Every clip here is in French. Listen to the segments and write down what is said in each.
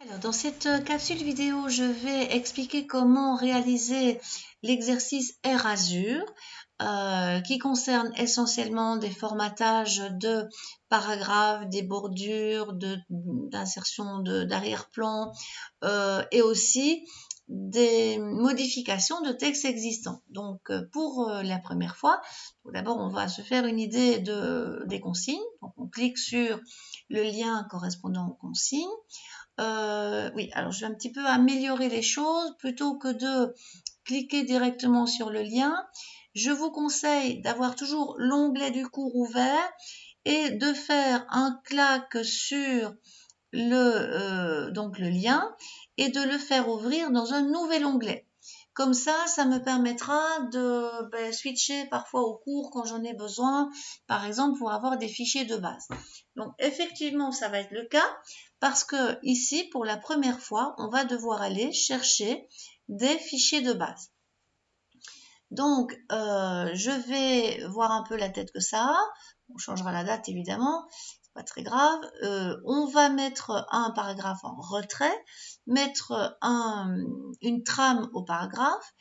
Alors, dans cette capsule vidéo, je vais expliquer comment réaliser l'exercice Erasure, qui concerne essentiellement des formatages de paragraphes, des bordures, d'insertion d'arrière-plan et aussi des modifications de textes existants. Donc, pour la première fois, tout d'abord, on va se faire une idée des consignes. Donc, on clique sur le lien correspondant aux consignes. Oui, alors je vais un petit peu améliorer les choses. Plutôt que de cliquer directement sur le lien, je vous conseille d'avoir toujours l'onglet du cours ouvert et de faire un clac sur donc le lien et de le faire ouvrir dans un nouvel onglet. Comme ça me permettra de switcher parfois au cours quand j'en ai besoin, par exemple pour avoir des fichiers de base. Donc effectivement, ça va être le cas parce que ici, pour la première fois, on va devoir aller chercher des fichiers de base. Donc, je vais voir un peu la tête que ça a. On changera la date évidemment, c'est pas très grave. On va mettre un paragraphe en retrait, mettre une trame au paragraphe,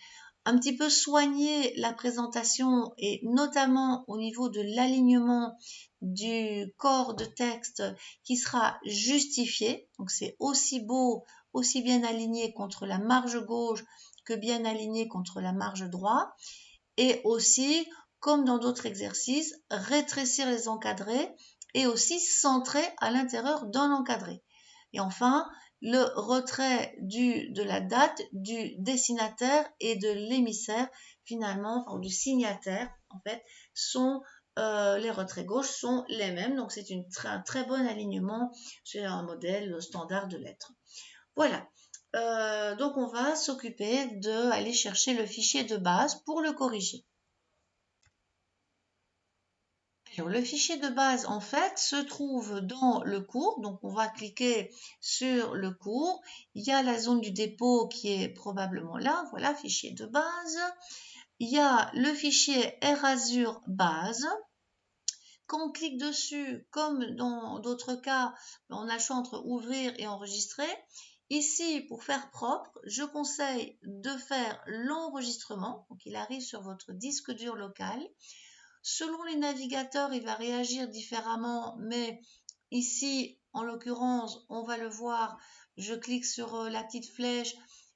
un petit peu soigner la présentation et notamment au niveau de l'alignement du corps de texte qui sera justifié. Donc c'est aussi beau, aussi bien aligné contre la marge gauche que bien aligné contre la marge droite. Et aussi, comme dans d'autres exercices, rétrécir les encadrés et aussi centrer à l'intérieur d'un encadré. Et enfin, le retrait de la date du destinataire et de l'émissaire, finalement, enfin, du signataire, en fait, les retraits gauche sont les mêmes. Donc, c'est un très bon alignement sur un modèle standard de lettres. Voilà. Donc, on va s'occuper d'aller chercher le fichier de base pour le corriger. Alors, le fichier de base, en fait, se trouve dans le cours. Donc, on va cliquer sur le cours. Il y a la zone du dépôt qui est probablement là. Voilà, fichier de base. Il y a le fichier Erasure base. Quand on clique dessus, comme dans d'autres cas, on a le choix entre ouvrir et enregistrer. Ici, pour faire propre, je conseille de faire l'enregistrement. Donc, il arrive sur votre disque dur local. Selon les navigateurs, il va réagir différemment, mais ici, en l'occurrence, on va le voir, je clique sur la petite flèche,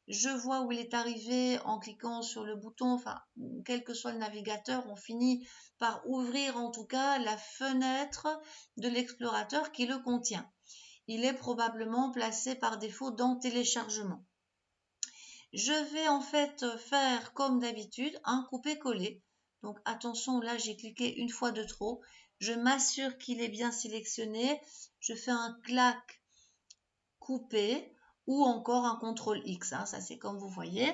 je vois où il est arrivé en cliquant sur le bouton, enfin, quel que soit le navigateur, on finit par ouvrir en tout cas la fenêtre de l'explorateur qui le contient. Il est probablement placé par défaut dans téléchargement. Je vais en fait faire comme d'habitude un coupé-coller. Donc attention, là j'ai cliqué une fois de trop. Je m'assure qu'il est bien sélectionné. Je fais un clac couper ou encore un CTRL X. Hein, ça c'est comme vous voyez.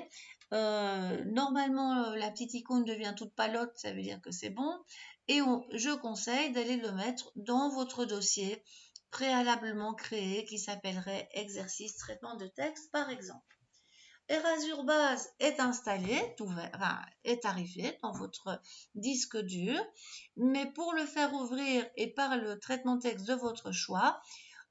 Normalement, la petite icône devient toute palote, ça veut dire que c'est bon. Et je conseille d'aller le mettre dans votre dossier préalablement créé qui s'appellerait exercice traitement de texte par exemple. Erasure base est installé, est arrivé dans votre disque dur, mais pour le faire ouvrir et par le traitement texte de votre choix,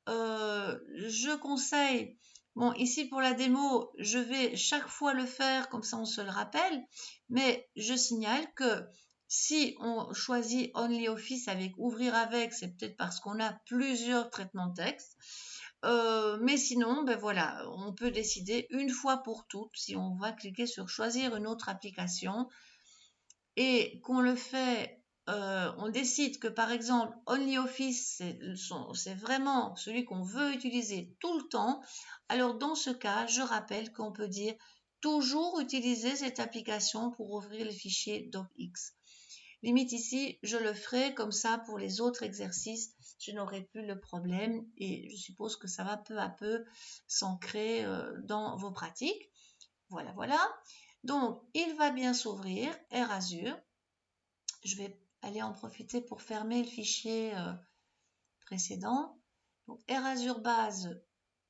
je conseille, bon ici pour la démo, je vais chaque fois le faire, comme ça on se le rappelle, mais je signale que si on choisit OnlyOffice avec ouvrir avec, c'est peut-être parce qu'on a plusieurs traitements de texte. Mais sinon, ben voilà, on peut décider une fois pour toutes si on va cliquer sur choisir une autre application et qu'on le fait, on décide que par exemple OnlyOffice c'est vraiment celui qu'on veut utiliser tout le temps. Alors dans ce cas, je rappelle qu'on peut dire toujours utiliser cette application pour ouvrir les fichiers docx. Limite ici, je le ferai comme ça pour les autres exercices, je n'aurai plus le problème et je suppose que ça va peu à peu s'ancrer dans vos pratiques. Voilà, voilà. Donc, il va bien s'ouvrir, Erasure. Je vais aller en profiter pour fermer le fichier précédent. Donc, Erasure base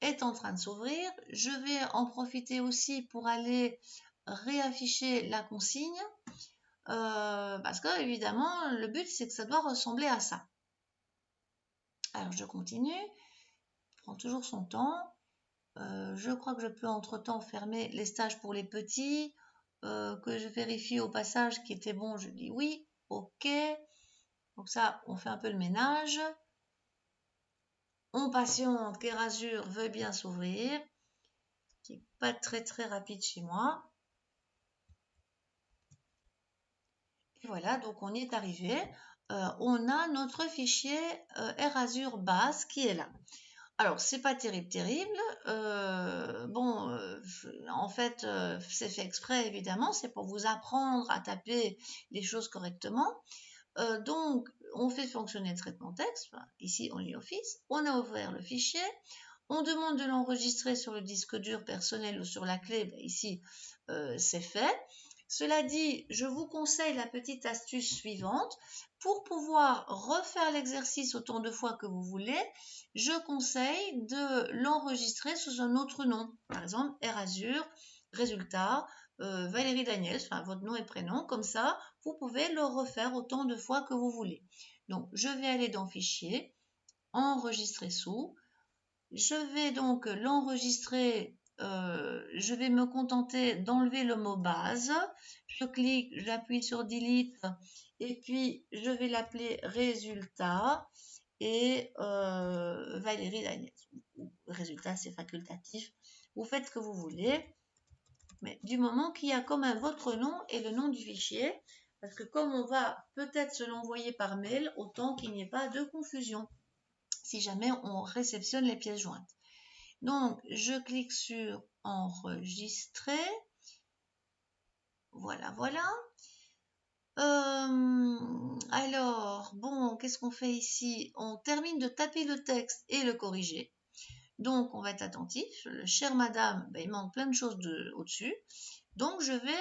est en train de s'ouvrir. Je vais en profiter aussi pour aller réafficher la consigne. Parce que évidemment le but c'est que ça doit ressembler à ça. Alors je continue, prend toujours son temps. Je crois que je peux entre-temps fermer les stages pour les petits, que je vérifie au passage qui était bon, je dis oui, ok. Donc ça, on fait un peu le ménage. On patiente qu'Erasure veut bien s'ouvrir, qui n'est pas très rapide chez moi. Et voilà, donc on y est arrivé. On a notre fichier Erasure base qui est là. Alors, c'est pas terrible. En fait, c'est fait exprès, évidemment. C'est pour vous apprendre à taper les choses correctement. Donc, on fait fonctionner le traitement texte. Ici, on lit Office. On a ouvert le fichier. On demande de l'enregistrer sur le disque dur personnel ou sur la clé. Ici, c'est fait. Cela dit, je vous conseille la petite astuce suivante. Pour pouvoir refaire l'exercice autant de fois que vous voulez, je conseille de l'enregistrer sous un autre nom. Par exemple, Erasure, résultat, Valérie Daniels, enfin votre nom et prénom. Comme ça, vous pouvez le refaire autant de fois que vous voulez. Donc, je vais aller dans Fichier, Enregistrer sous. Je vais donc l'enregistrer, je vais me contenter d'enlever le mot base. Je clique, j'appuie sur Delete et puis je vais l'appeler résultat et Valérie Daniels. Résultat, c'est facultatif. Vous faites ce que vous voulez, mais du moment qu'il y a quand même votre nom et le nom du fichier, parce que comme on va peut-être se l'envoyer par mail, autant qu'il n'y ait pas de confusion si jamais on réceptionne les pièces jointes. Donc, je clique sur enregistrer. Voilà. Alors, bon, qu'est-ce qu'on fait ici? On termine de taper le texte et le corriger. Donc, on va être attentif. Le cher madame, il manque plein de choses au-dessus. Donc, je vais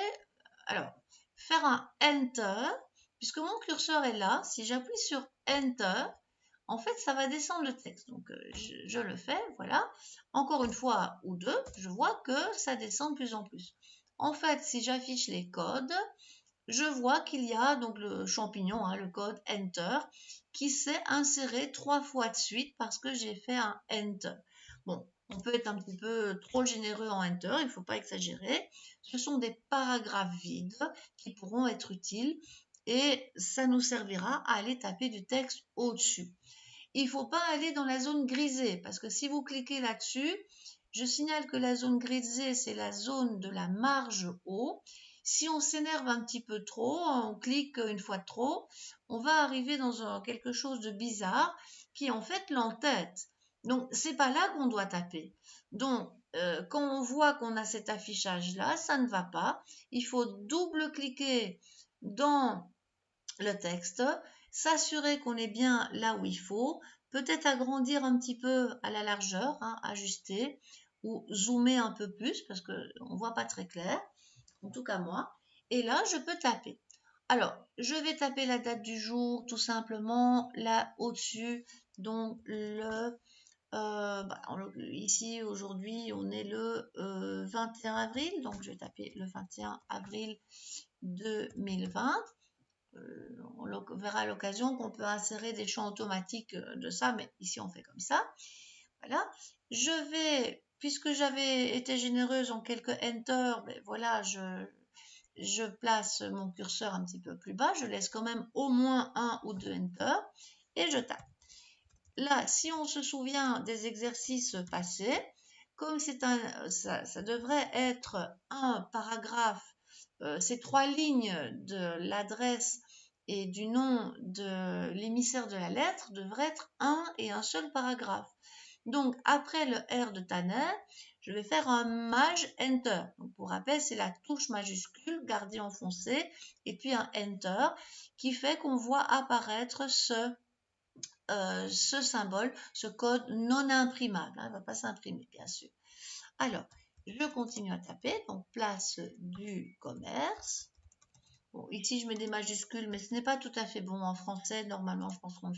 faire un Enter. Puisque mon curseur est là, si j'appuie sur Enter, en fait, ça va descendre le texte. Donc, je le fais, voilà. Encore une fois ou deux, je vois que ça descend de plus en plus. En fait, si j'affiche les codes, je vois qu'il y a donc le champignon, le code Enter, qui s'est inséré 3 fois de suite parce que j'ai fait un Enter. Bon, on peut être un petit peu trop généreux en Enter, il ne faut pas exagérer. Ce sont des paragraphes vides qui pourront être utiles et ça nous servira à aller taper du texte au-dessus. Il ne faut pas aller dans la zone grisée parce que si vous cliquez là-dessus, je signale que la zone grisée, c'est la zone de la marge haut. Si on s'énerve un petit peu trop, on clique une fois de trop, on va arriver dans quelque chose de bizarre qui est en fait l'entête. Donc, c'est pas là qu'on doit taper. Donc, quand on voit qu'on a cet affichage-là, ça ne va pas. Il faut double-cliquer dans le texte, s'assurer qu'on est bien là où il faut, peut-être agrandir un petit peu à la largeur, ajuster, ou zoomer un peu plus parce qu'on ne voit pas très clair, en tout cas moi. Et là, je peux taper. Alors, je vais taper la date du jour, tout simplement, là au-dessus, donc ici, aujourd'hui, on est le 21 avril, donc je vais taper le 21 avril 2020. On verra à l'occasion qu'on peut insérer des champs automatiques de ça, mais ici on fait comme ça. Voilà. Je vais, puisque j'avais été généreuse en quelques enter, voilà, je place mon curseur un petit peu plus bas, je laisse quand même au moins un ou deux enter et je tape. Là, si on se souvient des exercices passés, comme ça devrait être un paragraphe, ces 3 lignes de l'adresse et du nom de l'émissaire de la lettre devraient être un et un seul paragraphe. Donc, après le R de Tanner, je vais faire un Maj Enter. Donc, pour rappel, c'est la touche majuscule gardée enfoncée et puis un Enter qui fait qu'on voit apparaître ce symbole, ce code non imprimable. Il ne va pas s'imprimer, bien sûr. Alors, je continue à taper. Donc, place du commerce. Bon, ici, je mets des majuscules, mais ce n'est pas tout à fait bon en français. Normalement, je pense qu'on